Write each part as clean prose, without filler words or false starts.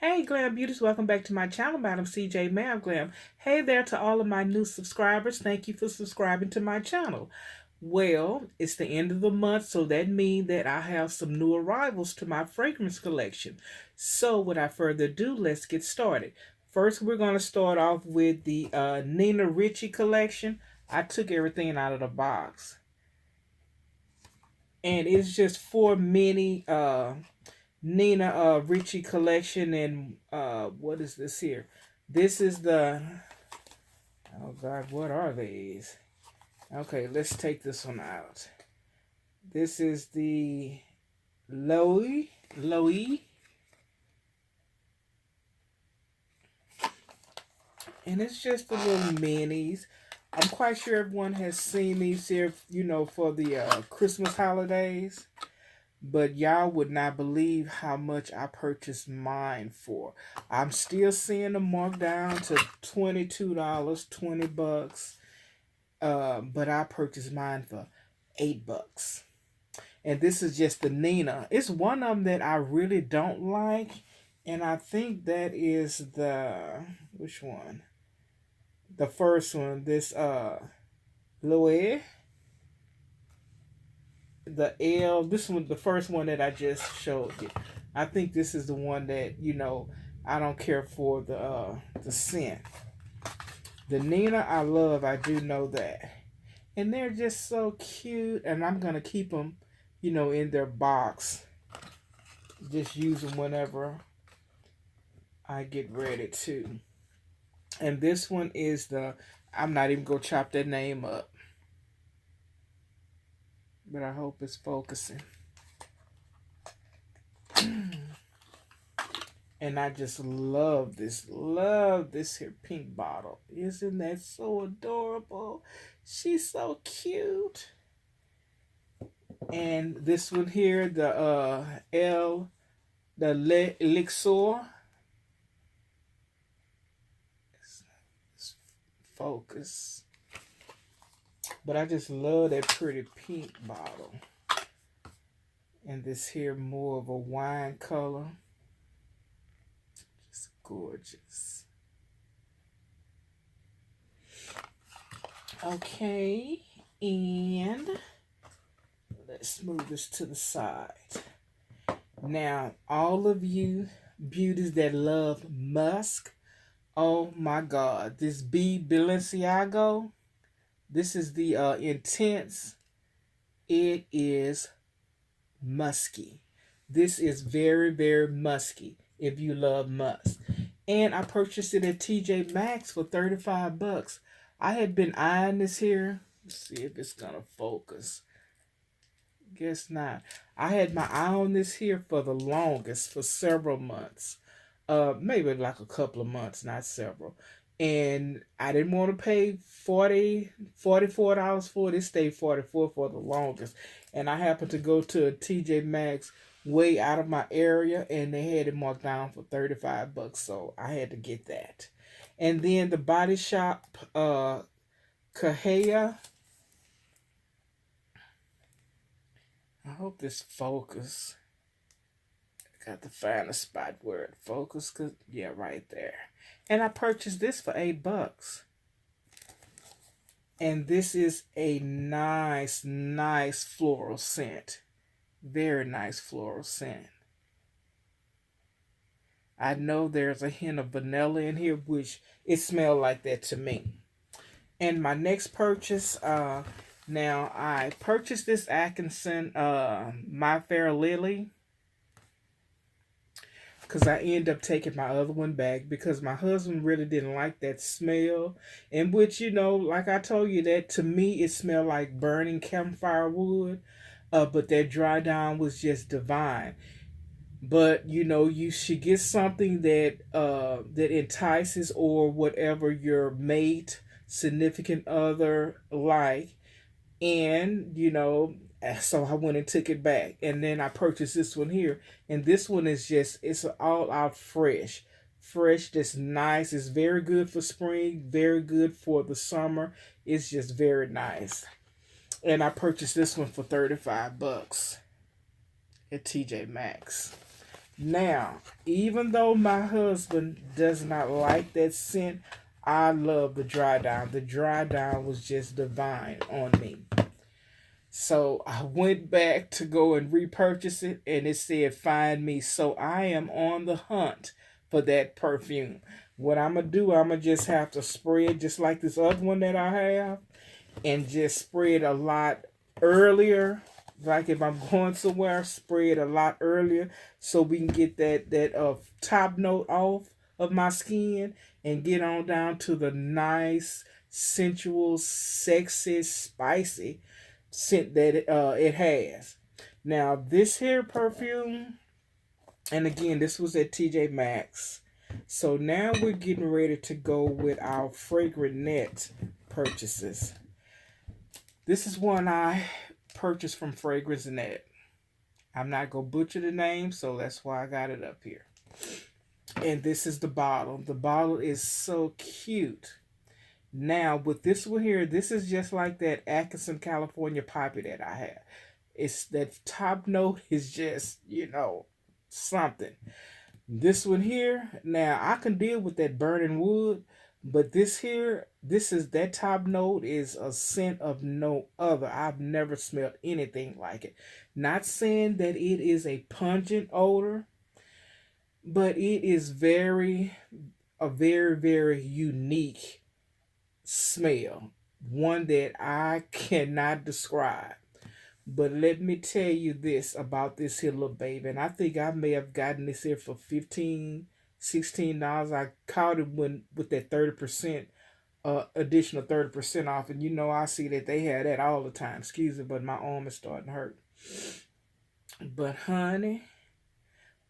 Hey Glam Beauties, welcome back to my channel, Madam CJ Ma'am Glam. Hey there to all of my new subscribers. Thank you for subscribing to my channel. Well, it's the end of the month, so that means that I have some new arrivals to my fragrance collection. So without further ado, let's get started. First, we're going to start off with the Nina Ricci collection. I took everything out of the box. And it's just 4 mini Nina Ricci collection, and what is this here? This is the, oh God, what are these? Okay, let's take this one out. This is the Loewe, and it's just the little minis. I'm quite sure everyone has seen these here, you know, for the Christmas holidays. But y'all would not believe how much I purchased mine for. I'm still seeing them marked down to $22, 20 bucks. But I purchased mine for $8. And this is just the Nina. It's one of them that I really don't like. And I think that is the, which one? The first one, this Loewe. The L, this one, the first one that I just showed you. I think this is the one that, you know, I don't care for the scent. The Nina I love, I do know that. And they're just so cute, and I'm going to keep them, you know, in their box. Just use them whenever I get ready to. And this one is the, I'm not even going to chop that name up. But I hope it's focusing. And I just love this here pink bottle. Isn't that so adorable? She's so cute. And this one here, the Elixir. Focus. But I just love that pretty pink bottle. And this here more of a wine color. Just gorgeous. Okay, and let's move this to the side. Now, all of you beauties that love musk, oh my God, this Balenciaga. This is the Intense. It is musky. This is very, very musky if you love musk. And I purchased it at TJ Maxx for 35 bucks. I had been eyeing this here. Let's see if it's going to focus. Guess not. I had my eye on this here for the longest, for several months. Maybe like a couple of months, not several. And I didn't want to pay $44 for it. It stayed $44 for the longest. And I happened to go to a TJ Maxx way out of my area, and they had it marked down for 35 bucks. So I had to get that. And then the Body Shop Kahia. I hope this focus. I got to find a spot where it focus. Yeah, right there. And I purchased this for $8. And this is a nice, nice floral scent. Very nice floral scent. I know there's a hint of vanilla in here, which it smelled like that to me. And my next purchase, now I purchased this Atkinson My Fair Lily, because I ended up taking my other one back because my husband really didn't like that smell. And which, you know, like I told you, that to me it smelled like burning campfire wood. But that dry down was just divine. But, you know, you should get something that that entices, or whatever your mate, significant other like. And, you know, so I went and took it back. And then I purchased this one here. And this one is just, it's all out fresh. Fresh, just nice. It's very good for spring. Very good for the summer. It's just very nice. And I purchased this one for 35 bucks at TJ Maxx. Now, even though my husband does not like that scent, I love the dry down. The dry down was just divine on me. So I went back to go and repurchase it, and it said find me. So I am on the hunt for that perfume. What I'm gonna do, I'm gonna just have to spray it just like this other one that I have, and just spray it a lot earlier. Like if I'm going somewhere, spray it a lot earlier so we can get that top note off of my skin and get on down to the nice, sensual, sexy, spicy scent that it has. Now this here perfume, and again, this was at TJ Maxx. So now we're getting ready to go with our fragrant net purchases. This is one I purchased from Fragrance Net. I'm not going to butcher the name, so that's why I got it up here. And this is the bottle. The bottle is so cute. Now, with this one here, this is just like that Atkinson, California poppy that I have. It's that top note is just, something. This one here, now I can deal with that burning wood, but this here, that top note is a scent of no other. I've never smelled anything like it. Not saying that it is a pungent odor, but it is a very, very unique smell. One that I cannot describe. But let me tell you this about this here little baby. And I think I may have gotten this here for $15, $16. I caught it with that 30% additional 30% off. And I see that they had that all the time. Excuse me, but my arm is starting to hurt. But honey,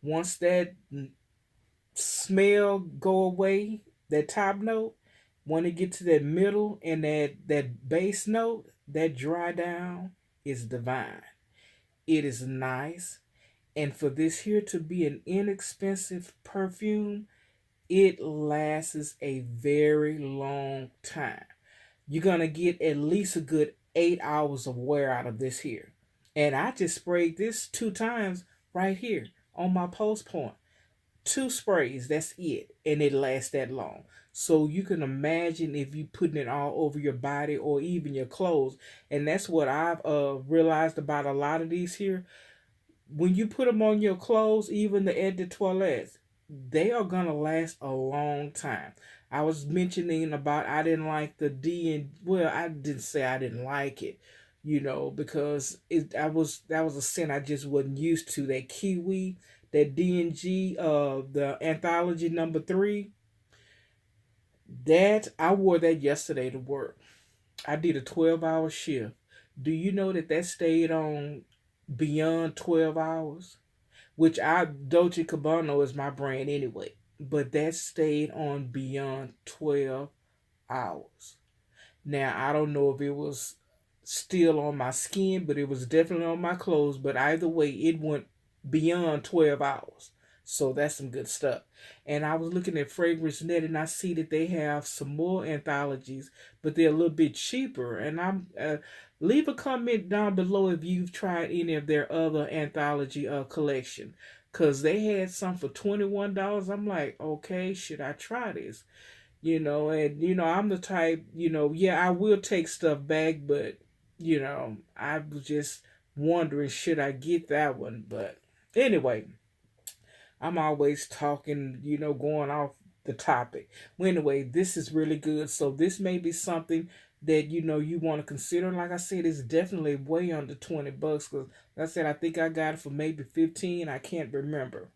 once that smell go away, that top note, when it get to that middle and that base note, that dry down is divine. It is nice. And for this here to be an inexpensive perfume, it lasts a very long time. You're going to get at least a good 8 hours of wear out of this here. And I just sprayed this 2 times right here on my post point. 2 sprays, that's it. And it lasts that long. So you can imagine if you putting it all over your body or even your clothes. And that's what I've realized about a lot of these here. When you put them on your clothes, even the Eau de Toilette, they are going to last a long time. I was mentioning about I didn't like the well, I didn't say I didn't like it, because that was a scent I just wasn't used to. That kiwi, that D&G, the anthology number 3. That I wore that yesterday to work. I did a 12-hour shift. Do you know that stayed on beyond 12 hours? Which Dolce & Gabbana is my brand anyway. But that stayed on beyond 12 hours. Now, I don't know if it was still on my skin, but it was definitely on my clothes. But either way, it went beyond 12 hours. So that's some good stuff. And I was looking at Fragrance Net, and I see that they have some more anthologies, but they're a little bit cheaper. And I'm leave a comment down below if you've tried any of their other anthology collection, because they had some for $21. I'm like, okay, should I try this? And I'm the type, I will take stuff back, but I was just wondering, should I get that one? But anyway, I'm always talking, going off the topic. Well, anyway, this is really good. So this may be something that, you want to consider. Like I said, it's definitely way under $20. Because, like I said, I think I got it for maybe 15. I can't remember.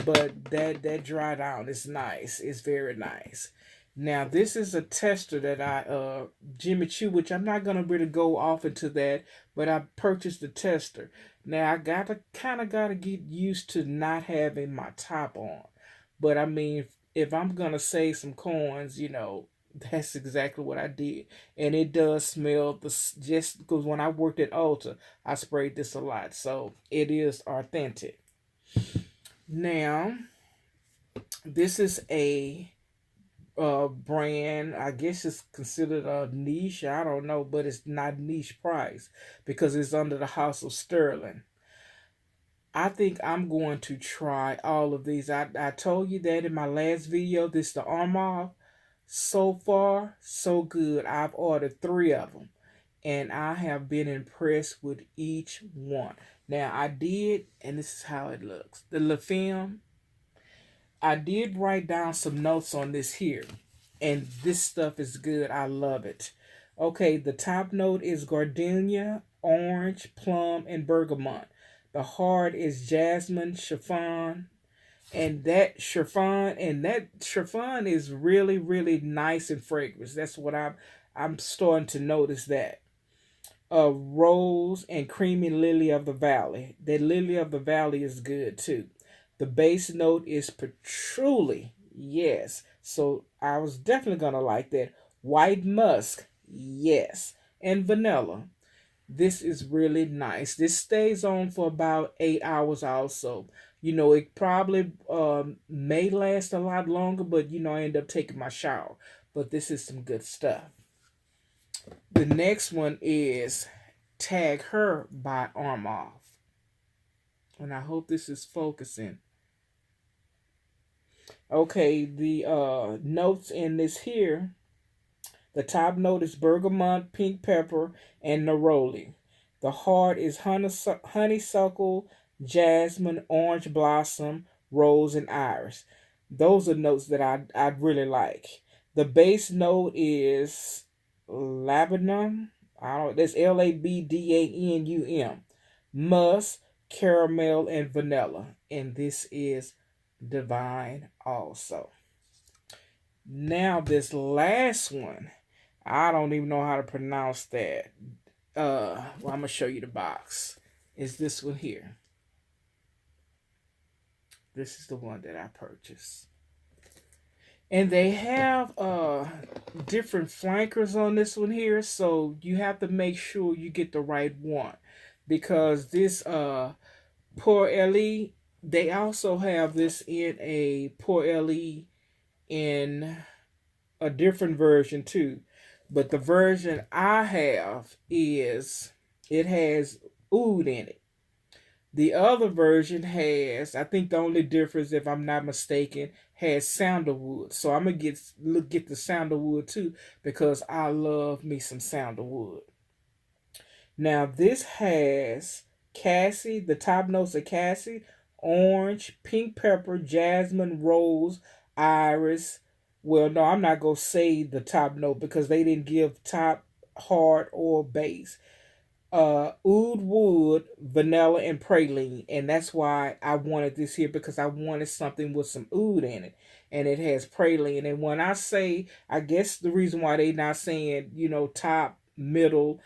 But that dry down is nice. It's very nice. Now, this is a tester that I, Jimmy Choo, which I'm not going to really go off into that, but I purchased the tester. Now, I got to get used to not having my top on. But, I mean, if I'm going to save some coins, that's exactly what I did. And it does smell, just because when I worked at Ulta, I sprayed this a lot. So, it is authentic. Now, this is a brand. I guess it's considered a niche. I don't know, but it's not niche price because it's under the House of Sterling. I think I'm going to try all of these. I told you that in my last video. This is the Armaf. So far, so good. I've ordered 3 of them, and I have been impressed with each one. Now, I did, and this is how it looks. The La Femme, I did write down some notes on this here, and this stuff is good. I love it. Okay, the top note is gardenia, orange, plum, and bergamot. The heart is jasmine, chiffon, and that chiffon is really, really nice and fragrant. That's what I'm starting to notice that. Rose and creamy lily of the valley. The lily of the valley is good too. The base note is patchouli. Yes. So I was definitely gonna like that. White musk. Yes. And vanilla. This is really nice. This stays on for about 8 hours also. It probably may last a lot longer, but I end up taking my shower. But this is some good stuff. The next one is Tag Her by Armaf. And I hope this is focusing. Okay, the notes in this here, the top note is bergamot, pink pepper, and neroli. The heart is honeysuckle, jasmine, orange blossom, rose, and iris. Those are notes that I really like. The base note is labdanum. That's LABDANUM. Musk, caramel, and vanilla. And this is divine also. Now this last one, I don't even know how to pronounce that. I'm gonna show you the box. Is this one here? This is the one that I purchased. And they have different flankers on this one here, so you have to make sure you get the right one. Because this Pou Elle, they also have this in a Pou Elle in a different version too. But the version I have is, it has oud in it. The other version has, I think the only difference, if I'm not mistaken, has sandalwood. So I'm going to get the sandalwood too, because I love me some sandalwood. Now this has cassie, the top notes are cassie, orange, pink pepper, jasmine, rose, iris. Well, no, I'm not going to say the top note because they didn't give top, heart, or base. Oud wood, vanilla, and praline. And that's why I wanted this here, because I wanted something with some oud in it. And it has praline. And when I say, I guess the reason why they not saying, top, middle,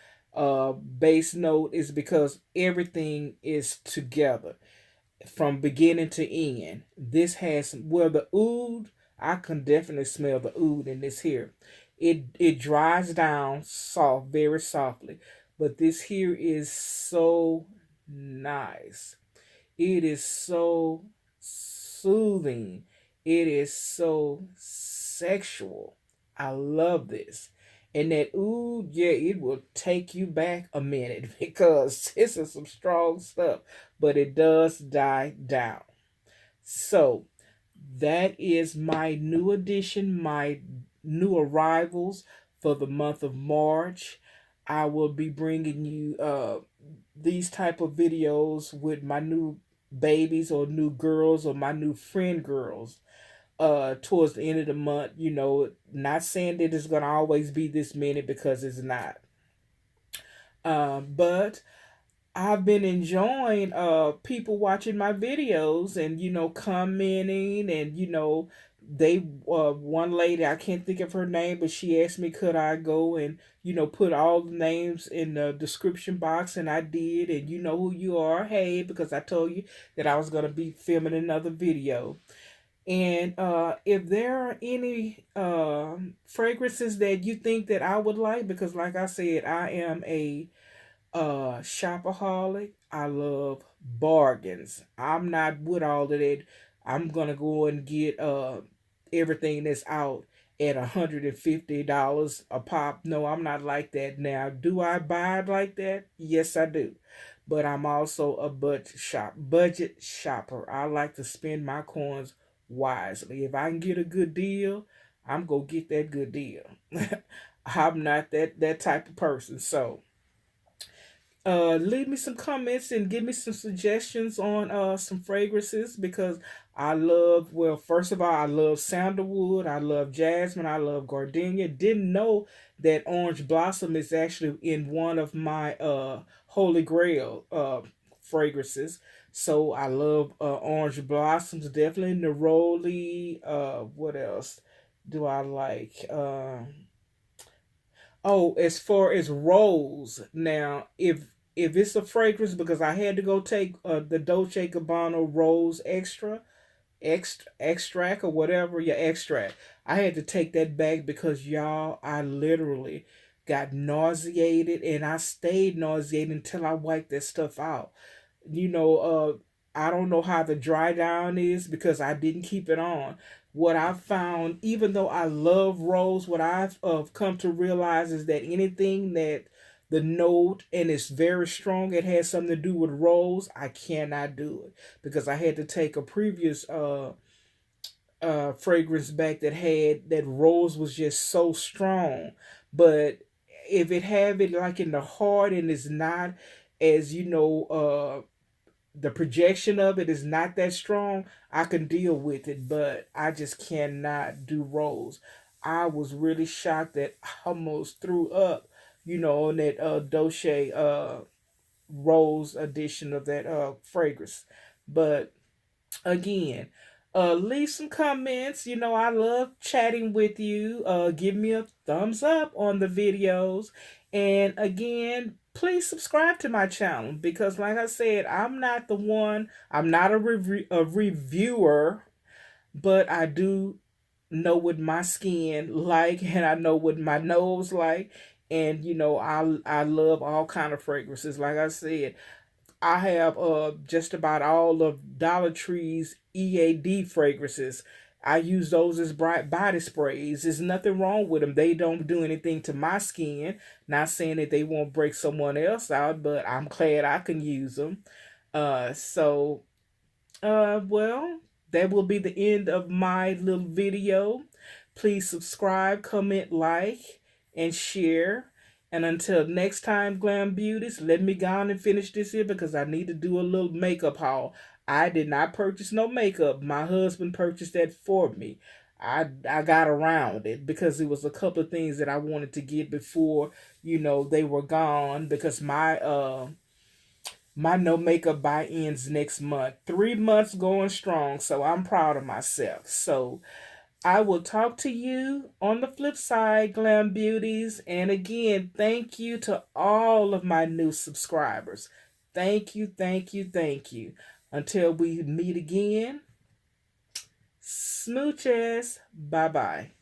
base note is because everything is together from beginning to end. This has, well, the oud, I can definitely smell the oud in this here. It dries down soft, very softly. But this here is so nice. It is so soothing. It is so sexual. I love this. And that oud, yeah, it will take you back a minute because this is some strong stuff. But it does die down. So that is my new addition, my new arrivals for the month of March. I will be bringing you these type of videos with my new babies or new girls or my new friend girls towards the end of the month. Not saying that it's going to always be this many, because it's not. But I've been enjoying people watching my videos and commenting, and they one lady, I can't think of her name, but she asked me could I go and put all the names in the description box, and I did. And you know who you are, hey, because I told you that I was going to be filming another video. And if there are any fragrances that you think that I would like, because like I said, I am a shopaholic. I love bargains. I'm not with all of that. I'm gonna go and get everything that's out at $150 a pop. No, I'm not like that. Now, do I buy it like that? Yes, I do. but I'm also a budget shopper. I like to spend my coins wisely. If I can get a good deal, I'm gonna get that good deal. I'm not that type of person. So leave me some comments and give me some suggestions on some fragrances, because I love, well, first of all, I love sandalwood, I love jasmine, I love gardenia. Didn't know that orange blossom is actually in one of my holy grail fragrances. So I love orange blossoms, definitely neroli. What else do I like? Oh, as far as rose, now if it's a fragrance, because I had to go take the Dolce Gabbana Rose extract or whatever, yeah, extract. I had to take that back because y'all, I literally got nauseated, and I stayed nauseated until I wiped that stuff out. You know, I don't know how the dry down is because I didn't keep it on. What I found, even though I love rose, what I've come to realize is that anything that the note and it's very strong, it has something to do with rose, I cannot do it, because I had to take a previous fragrance back that had that rose was just so strong. But if it have it like in the heart and it's not, as you know, the projection of it is not that strong, I can deal with it, but I just cannot do rose. I was really shocked that I almost threw up, on that Dolce rose edition of that fragrance. But again, leave some comments. I love chatting with you. Give me a thumbs up on the videos. And again, please subscribe to my channel, because like I said, I'm not the one, I'm not a reviewer, but I do know what my skin like, and I know what my nose like. And I love all kind of fragrances. Like I said, I have just about all of Dollar Tree's EAD fragrances. I use those as bright body sprays. There's nothing wrong with them. They don't do anything to my skin. Not saying that they won't break someone else out, but I'm glad I can use them. Well, that will be the end of my little video. Please subscribe, comment, like, and share. And until next time, Glam Beauties, let me go on and finish this here, because I need to do a little makeup haul. I did not purchase no makeup. My husband purchased that for me. I got around it because it was a couple of things that I wanted to get before, they were gone, because my no makeup buy ends next month. 3 months going strong, so I'm proud of myself. So I will talk to you on the flip side, Glam Beauties. And again, thank you to all of my new subscribers. Thank you, thank you, thank you. Until we meet again, smooches. Bye-bye.